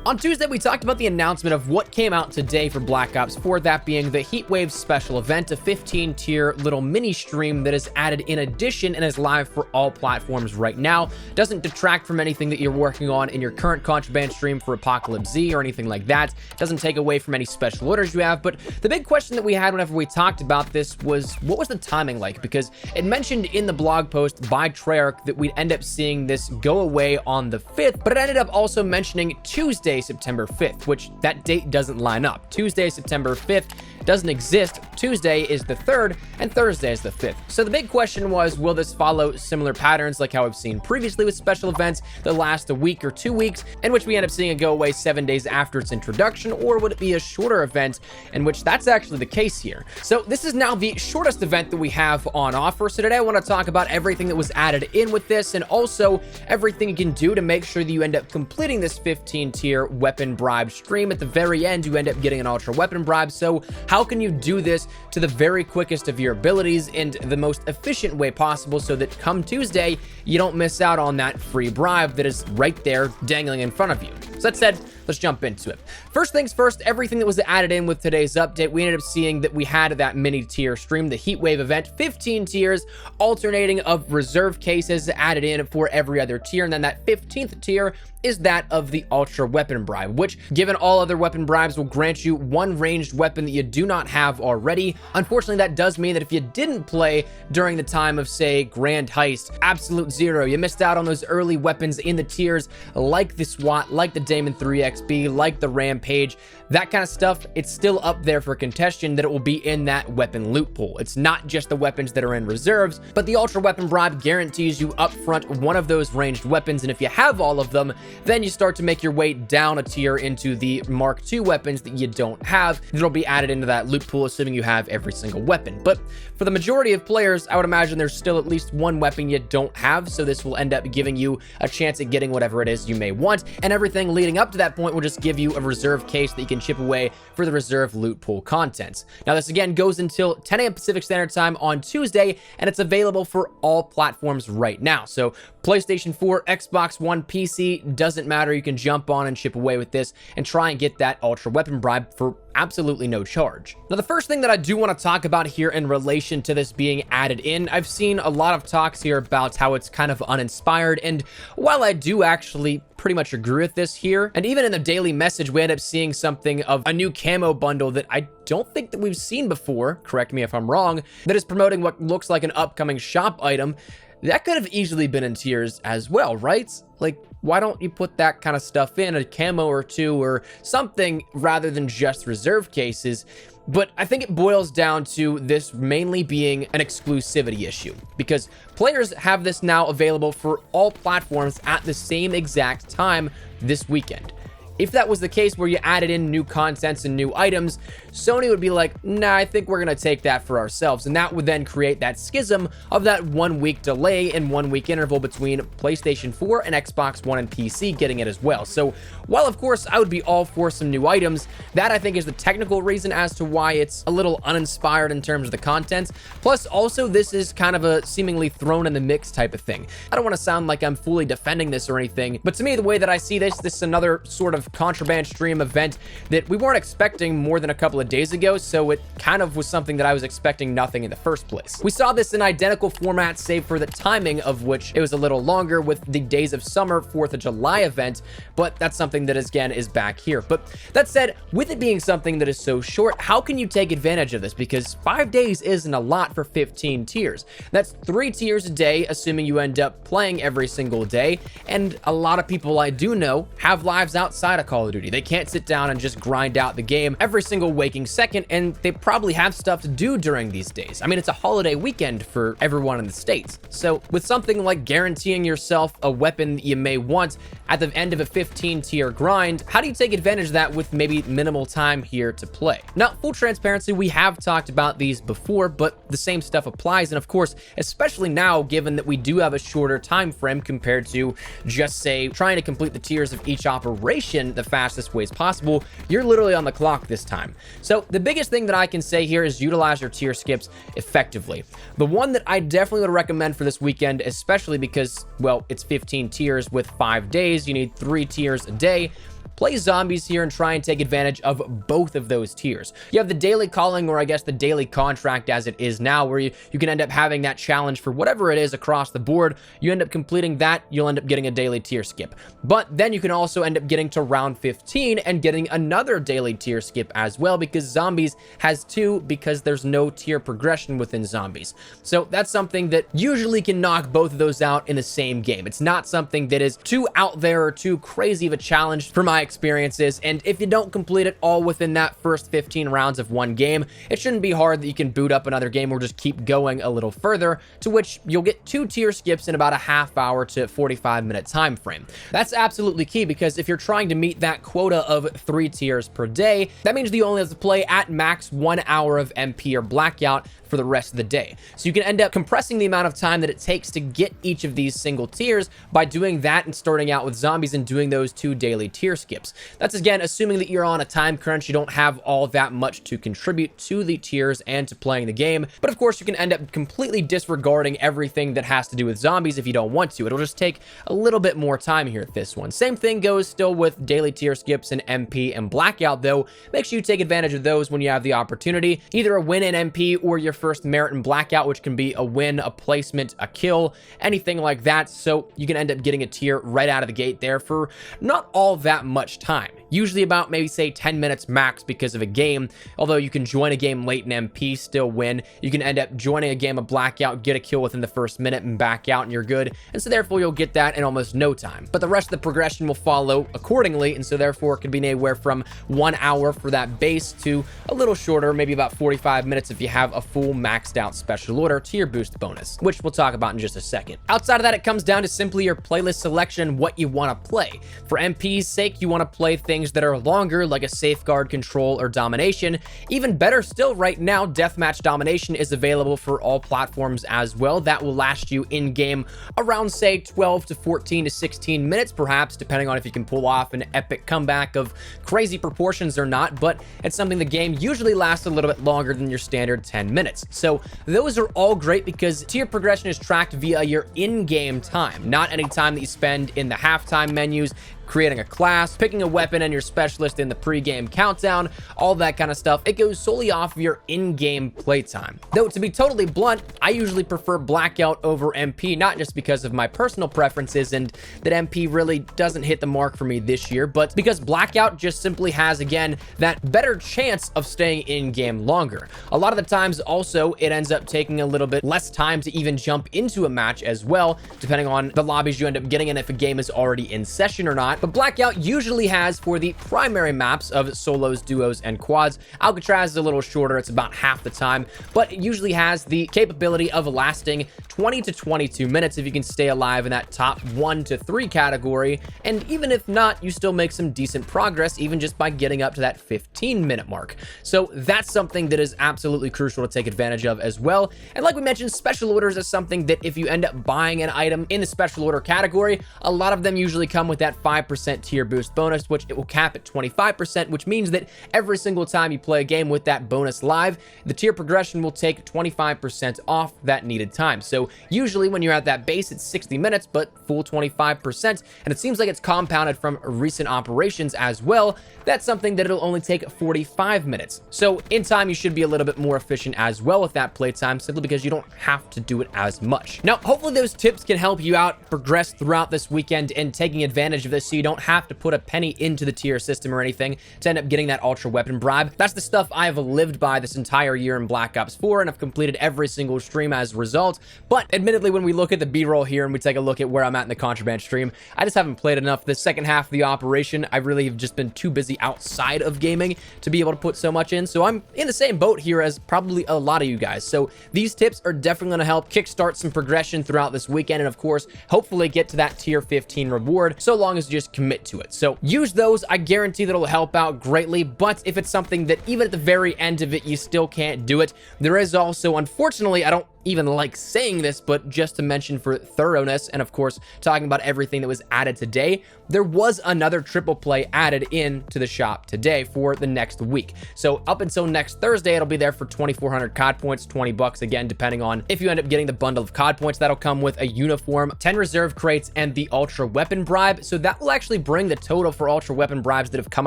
On Tuesday, we talked about the announcement of what came out today for Black Ops 4, that being the Heatwave special event, a 15-tier little mini stream that is added in addition and is live for all platforms right now. Doesn't detract from anything that you're working on in your current Contraband stream for Apocalypse Z or anything like that. Doesn't take away from any special orders you have, but the big question that we had whenever we talked about this was, what was the timing like? Because it mentioned in the blog post by Treyarch that we'd end up seeing this go away on the 5th, but it ended up also mentioning Tuesday, September 5th, which that date doesn't line up. Tuesday, September 5th doesn't exist. Tuesday is the 3rd and Thursday is the 5th. So the big question was, will this follow similar patterns like how we've seen previously with special events that last a week or 2 weeks, in which we end up seeing it go away 7 days after its introduction, or would it be a shorter event in which that's actually the case here? So this is now the shortest event that we have on offer. So today I want to talk about everything that was added in with this, and also everything you can do to make sure that you end up completing this 15-tier weapon bribe stream. At the very end, you end up getting an ultra weapon bribe. So how can you do this to the very quickest of your abilities and the most efficient way possible, so that come Tuesday, you don't miss out on that free bribe that is right there dangling in front of you? So that said, let's jump into it. First things first, everything that was added in with today's update, we ended up seeing that we had that mini tier stream, the Heatwave event, 15 tiers, alternating of reserve cases added in for every other tier, and then that 15th tier is that of the ultra weapon bribe, which, given all other weapon bribes, will grant you one ranged weapon that you do not have already. Unfortunately, that does mean that if you didn't play during the time of, say, Grand Heist, Absolute Zero, you missed out on those early weapons in the tiers like the SWAT, like the Damon 3XB, like the Rampage, that kind of stuff. It's still up there for contention that it will be in that weapon loot pool. It's not just the weapons that are in reserves, but the ultra weapon bribe guarantees you upfront one of those ranged weapons, and if you have all of them, then you start to make your way down a tier into the Mark II weapons that you don't have. It'll be added into that loot pool, assuming you have every single weapon. But for the majority of players, I would imagine there's still at least one weapon you don't have, so this will end up giving you a chance at getting whatever it is you may want, and everything leading up to that point will just give you a reserve case that you can chip away for the reserve loot pool contents. Now, this again goes until 10 a.m. Pacific Standard Time on Tuesday, and it's available for all platforms right now. So PlayStation 4, Xbox One, PC, doesn't matter. You can jump on and chip away with this and try and get that ultra weapon bribe for absolutely no charge. Now, the first thing that I do want to talk about here in relation to this being added in, I've seen a lot of talks here about how it's kind of uninspired, and while I do actually pretty much agree with this here, and even in the daily message, we end up seeing something of a new camo bundle that I don't think that we've seen before, correct me if I'm wrong, that is promoting what looks like an upcoming shop item. That could have easily been in tiers as well, right? Like, why don't you put that kind of stuff in, a camo or two or something, rather than just reserve cases? But I think it boils down to this mainly being an exclusivity issue, because players have this now available for all platforms at the same exact time this weekend. If that was the case where you added in new contents and new items, Sony would be like, nah, I think we're going to take that for ourselves. And that would then create that schism of that 1 week delay and 1 week interval between PlayStation 4 and Xbox One and PC getting it as well. So while, of course, I would be all for some new items, that I think is the technical reason as to why it's a little uninspired in terms of the content. Plus, also, this is kind of a seemingly thrown in the mix type of thing. I don't want to sound like I'm fully defending this or anything, but to me, the way that I see this is another sort of Contraband stream event that we weren't expecting more than a couple of days ago, so it kind of was something that I was expecting nothing in the first place. We saw this in identical format, save for the timing of which it was a little longer with the Days of Summer 4th of July event, but that's something that again is back here. But that said, with it being something that is so short, how can you take advantage of this? Because 5 days isn't a lot for 15 tiers. That's 3 tiers a day, assuming you end up playing every single day, and a lot of people I do know have lives outside of Call of Duty. They can't sit down and just grind out the game every single waking second, and they probably have stuff to do during these days. I mean, it's a holiday weekend for everyone in the States. So with something like guaranteeing yourself a weapon that you may want at the end of a 15 tier grind, how do you take advantage of that with maybe minimal time here to play? Now, full transparency, we have talked about these before, but the same stuff applies. And of course, especially now, given that we do have a shorter time frame compared to just, say, trying to complete the tiers of each operation the fastest ways possible, you're literally on the clock this time. So the biggest thing that I can say here is utilize your tier skips effectively. The one that I definitely would recommend for this weekend, especially because, well, it's 15 tiers with 5 days, you need 3 tiers a day, play zombies here and try and take advantage of both of those tiers. You have the daily calling, or I guess the daily contract as it is now, where you can end up having that challenge for whatever it is across the board. You end up completing that, you'll end up getting a daily tier skip. But then you can also end up getting to round 15 and getting another daily tier skip as well, because zombies has 2, because there's no tier progression within zombies. So that's something that usually can knock both of those out in the same game. It's not something that is too out there or too crazy of a challenge for my experiences, and if you don't complete it all within that first 15 rounds of one game, it shouldn't be hard that you can boot up another game or just keep going a little further, to which you'll get 2 tier skips in about a half hour to 45-minute time frame. That's absolutely key, because if you're trying to meet that quota of 3 tiers per day, that means that you only have to play at max 1 hour of MP or Blackout for the rest of the day. So you can end up compressing the amount of time that it takes to get each of these single tiers by doing that and starting out with zombies and doing those 2 daily tier skips. That's again assuming that you're on a time crunch, you don't have all that much to contribute to the tiers and to playing the game. But of course you can end up completely disregarding everything that has to do with zombies if you don't want to. It'll just take a little bit more time here at this one. Same thing goes still with daily tier skips and MP and Blackout, though. Make sure you take advantage of those when you have the opportunity. Either a win in MP or your first merit in Blackout, which can be a win, a placement, a kill, anything like that. So you can end up getting a tier right out of the gate there for not all that much time. Usually about maybe say 10 minutes max because of a game. Although you can join a game late in MP, still win. You can end up joining a game of Blackout, get a kill within the first minute and back out and you're good. And so therefore you'll get that in almost no time. But the rest of the progression will follow accordingly. And so therefore it can be anywhere from 1 hour for that base to a little shorter, maybe about 45 minutes if you have a full maxed out special order tier boost bonus, which we'll talk about in just a second. Outside of that, it comes down to simply your playlist selection, what you want to play. For MP's sake, you want to play things that are longer, like a Safeguard, Control, or Domination. Even better still, right now, Deathmatch Domination is available for all platforms as well. That will last you in-game around, say, 12 to 14 to 16 minutes, perhaps, depending on if you can pull off an epic comeback of crazy proportions or not, but it's something the game usually lasts a little bit longer than your standard 10 minutes. So those are all great because tier progression is tracked via your in-game time, not any time that you spend in the halftime menus, creating a class, picking a weapon and your specialist in the pre-game countdown, all that kind of stuff. It goes solely off of your in-game playtime. Though, to be totally blunt, I usually prefer Blackout over MP, not just because of my personal preferences and that MP really doesn't hit the mark for me this year, but because Blackout just simply has, again, that better chance of staying in-game longer. A lot of the times, also, it ends up taking a little bit less time to even jump into a match as well, depending on the lobbies you end up getting and if a game is already in session or not. But Blackout usually has, for the primary maps of solos, duos, and quads, Alcatraz is a little shorter, it's about half the time, but it usually has the capability of lasting 20 to 22 minutes if you can stay alive in that top 1 to 3 category, and even if not, you still make some decent progress even just by getting up to that 15-minute mark. So that's something that is absolutely crucial to take advantage of as well. And like we mentioned, special orders is something that if you end up buying an item in the special order category, a lot of them usually come with that 5% tier boost bonus, which it will cap at 25%, which means that every single time you play a game with that bonus live, the tier progression will take 25% off that needed time. So usually when you're at that base, it's 60 minutes, but full 25%. And it seems like it's compounded from recent operations as well. That's something that it'll only take 45 minutes. So in time, you should be a little bit more efficient as well with that playtime, simply because you don't have to do it as much. Now, hopefully those tips can help you out progress throughout this weekend and taking advantage of this so you don't have to put a penny into the tier system or anything to end up getting that ultra weapon bribe. That's the stuff I have lived by this entire year in Black Ops 4 and I've completed every single stream as a result. But admittedly, when we look at the B-roll here and we take a look at where I'm at in the contraband stream, I just haven't played enough. The second half of the operation, I really have just been too busy outside of gaming to be able to put so much in. So I'm in the same boat here as probably a lot of you guys. So these tips are definitely going to help kickstart some progression throughout this weekend and of course, hopefully get to that tier 15 reward so long as you just commit to it. So use those. I guarantee that it'll help out greatly. But if it's something that even at the very end of it, you still can't do it, there is also, unfortunately, I don't even like saying this, but just to mention for thoroughness, and of course, talking about everything that was added today, there was another triple play added into the shop today for the next week. So up until next Thursday, it'll be there for 2,400 COD points, 20 bucks again, depending on if you end up getting the bundle of COD points. That'll come with a uniform, 10 reserve crates, and the ultra weapon bribe. So that will actually bring the total for ultra weapon bribes that have come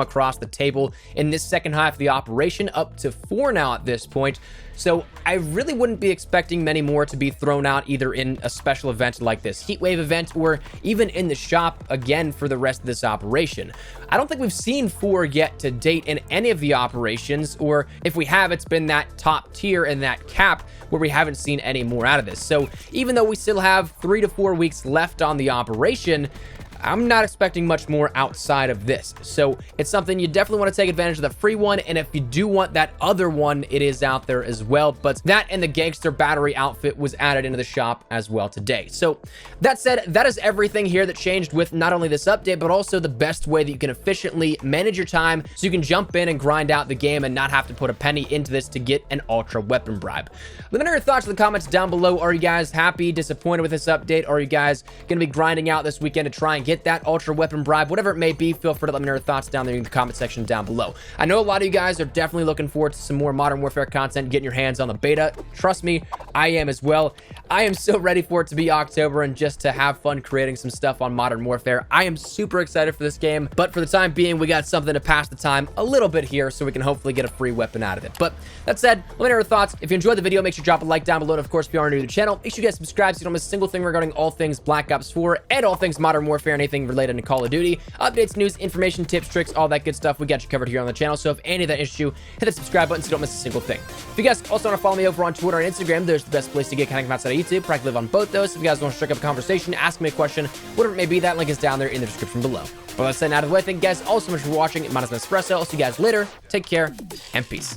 across the table in this second half of the operation up to 4 now at this point. So I really wouldn't be expecting many more to be thrown out either in a special event like this Heatwave event or even in the shop again for the rest of this operation. I don't think we've seen 4 yet to date in any of the operations, or if we have, it's been that top tier and that cap where we haven't seen any more out of this. So even though we still have 3 to 4 weeks left on the operation, I'm not expecting much more outside of this. So it's something you definitely want to take advantage of the free one. And if you do want that other one, it is out there as well. But that and the gangster battery outfit was added into the shop as well today. So that said, that is everything here that changed with not only this update, but also the best way that you can efficiently manage your time so you can jump in and grind out the game and not have to put a penny into this to get an ultra weapon bribe. Let me know your thoughts in the comments down below. Are you guys happy, disappointed with this update? Are you guys going to be grinding out this weekend to try and get that ultra weapon bribe? Whatever it may be, feel free to let me know your thoughts down there in the comment section down below. I know a lot of you guys are definitely looking forward to some more Modern Warfare content, getting your hands on the beta. Trust me, I am as well. I am so ready for it to be October and just to have fun creating some stuff on Modern Warfare. I am super excited for this game, but for the time being, we got something to pass the time a little bit here so we can hopefully get a free weapon out of it. But that said, let me know your thoughts. If you enjoyed the video, make sure to drop a like down below. And of course, if you are new to the channel, make sure you guys subscribe so you don't miss a single thing regarding all things Black Ops 4 and all things Modern Warfare, anything related to Call of Duty. Updates, news, information, tips, tricks, all that good stuff. We got you covered here on the channel. So if any of that interests you, hit the subscribe button so you don't miss a single thing. If you guys also want to follow me over on Twitter and Instagram, there's the best place to get connected outside of YouTube. Practically live on both those. If you guys want to strike up a conversation, ask me a question, whatever it may be, that link is down there in the description below. But let's say out of the way. Thank you guys all so much for watching. My name is Espresso. I'll see you guys later. Take care and peace.